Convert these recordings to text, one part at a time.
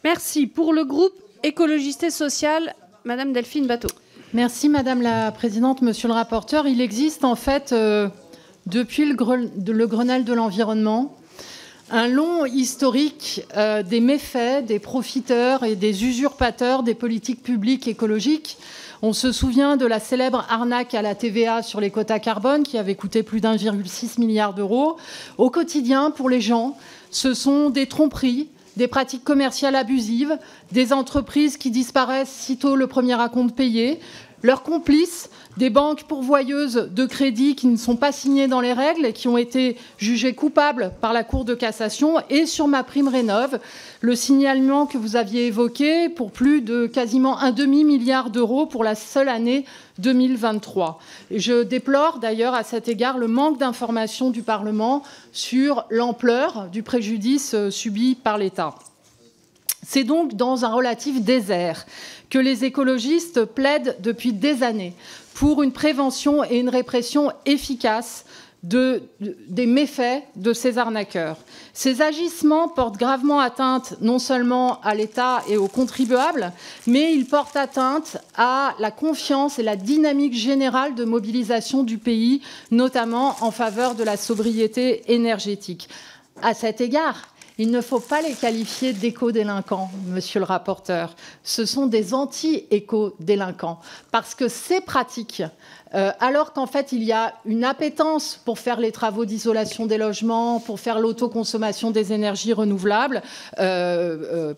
Merci. Pour le groupe écologiste et social, Madame Delphine Batho. Merci Madame la Présidente, Monsieur le rapporteur. Il existe en fait, depuis le Grenelle de l'environnement, un long historique des méfaits, des profiteurs et des usurpateurs des politiques publiques écologiques. On se souvient de la célèbre arnaque à la TVA sur les quotas carbone qui avait coûté plus d'1,6 milliard d'euros. Au quotidien, pour les gens, ce sont des tromperies, des pratiques commerciales abusives, des entreprises qui disparaissent sitôt le premier acompte payé, leurs complices, des banques pourvoyeuses de crédits qui ne sont pas signées dans les règles et qui ont été jugées coupables par la Cour de cassation, et sur MaPrimeRénov', le signalement que vous aviez évoqué pour plus de quasiment un demi-milliard d'euros pour la seule année 2023. Et je déplore d'ailleurs à cet égard le manque d'information du Parlement sur l'ampleur du préjudice subi par l'État. C'est donc dans un relatif désert que les écologistes plaident depuis des années pour une prévention et une répression efficace des méfaits de ces arnaqueurs. Ces agissements portent gravement atteinte non seulement à l'État et aux contribuables, mais ils portent atteinte à la confiance et la dynamique générale de mobilisation du pays, notamment en faveur de la sobriété énergétique. À cet égard, il ne faut pas les qualifier d'éco-délinquants, monsieur le rapporteur. Ce sont des anti-éco-délinquants. Parce que ces pratiques, alors qu'en fait, il y a une appétence pour faire les travaux d'isolation des logements, pour faire l'autoconsommation des énergies renouvelables,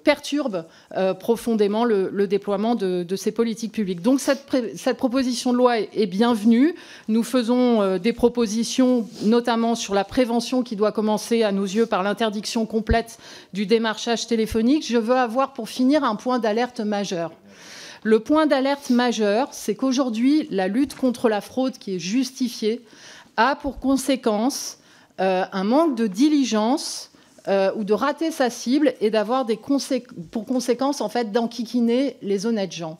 perturbent profondément le déploiement de ces politiques publiques. Donc cette proposition de loi est bienvenue. Nous faisons des propositions, notamment sur la prévention qui doit commencer, à nos yeux, par l'interdiction complète du démarchage téléphonique. Je veux avoir, pour finir, un point d'alerte majeur. Le point d'alerte majeur, c'est qu'aujourd'hui, la lutte contre la fraude qui est justifiée a pour conséquence un manque de diligence ou de rater sa cible et d'avoir pour conséquence en fait d'enquiquiner les honnêtes gens.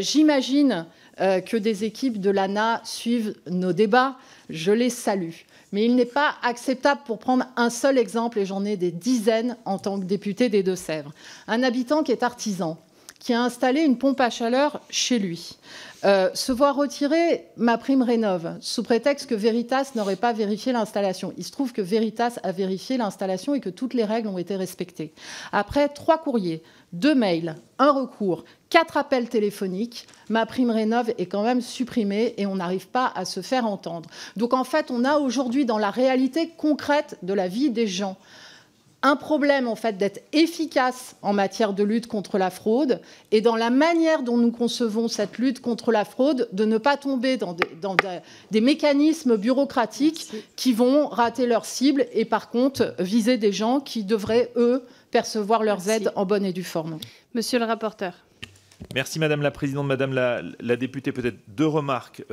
J'imagine que des équipes de l'ANA suivent nos débats. Je les salue. Mais il n'est pas acceptable, pour prendre un seul exemple, et j'en ai des dizaines en tant que députée des Deux-Sèvres, un habitant qui est artisan, qui a installé une pompe à chaleur chez lui, se voit retirer MaPrimeRénov' sous prétexte que Veritas n'aurait pas vérifié l'installation. Il se trouve que Veritas a vérifié l'installation et que toutes les règles ont été respectées. Après 3 courriers, 2 mails, 1 recours, 4 appels téléphoniques, MaPrimeRénov' est quand même supprimé et on n'arrive pas à se faire entendre. Donc en fait, on a aujourd'hui, dans la réalité concrète de la vie des gens, un problème en fait d'être efficace en matière de lutte contre la fraude, et dans la manière dont nous concevons cette lutte contre la fraude, de ne pas tomber dans des mécanismes bureaucratiques qui vont rater leur cible et par contre viser des gens qui devraient, eux, percevoir leurs aides en bonne et due forme. Monsieur le rapporteur. Merci Madame la Présidente. Madame la députée, peut-être 2 remarques.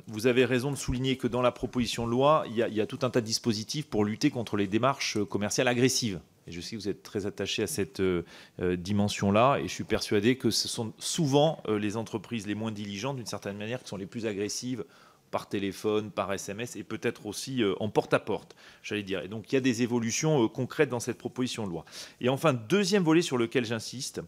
Vous avez raison de souligner que dans la proposition de loi, il y a tout un tas de dispositifs pour lutter contre les démarches commerciales agressives. Et je sais que vous êtes très attaché à cette dimension-là, et je suis persuadé que ce sont souvent les entreprises les moins diligentes, d'une certaine manière, qui sont les plus agressives par téléphone, par SMS, et peut-être aussi en porte-à-porte, j'allais dire. Et donc il y a des évolutions concrètes dans cette proposition de loi. Et enfin, deuxième volet sur lequel j'insiste,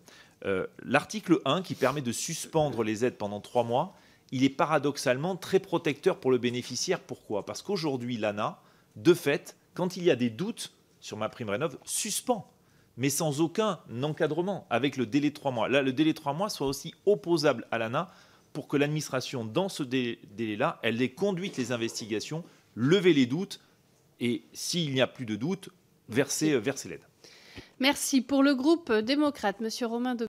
l'article 1 qui permet de suspendre les aides pendant 3 mois, il est paradoxalement très protecteur pour le bénéficiaire. Pourquoi? Parce qu'aujourd'hui, l'ANA, de fait, quand il y a des doutes sur MaPrimeRénov', suspend, mais sans aucun encadrement, avec le délai de 3 mois. Là, le délai de 3 mois soit aussi opposable à l'ANA pour que l'administration, dans ce délai-là, elle ait conduit les investigations, lever les doutes, et s'il n'y a plus de doute, verser l'aide. Merci. Pour le groupe démocrate, Monsieur Romain de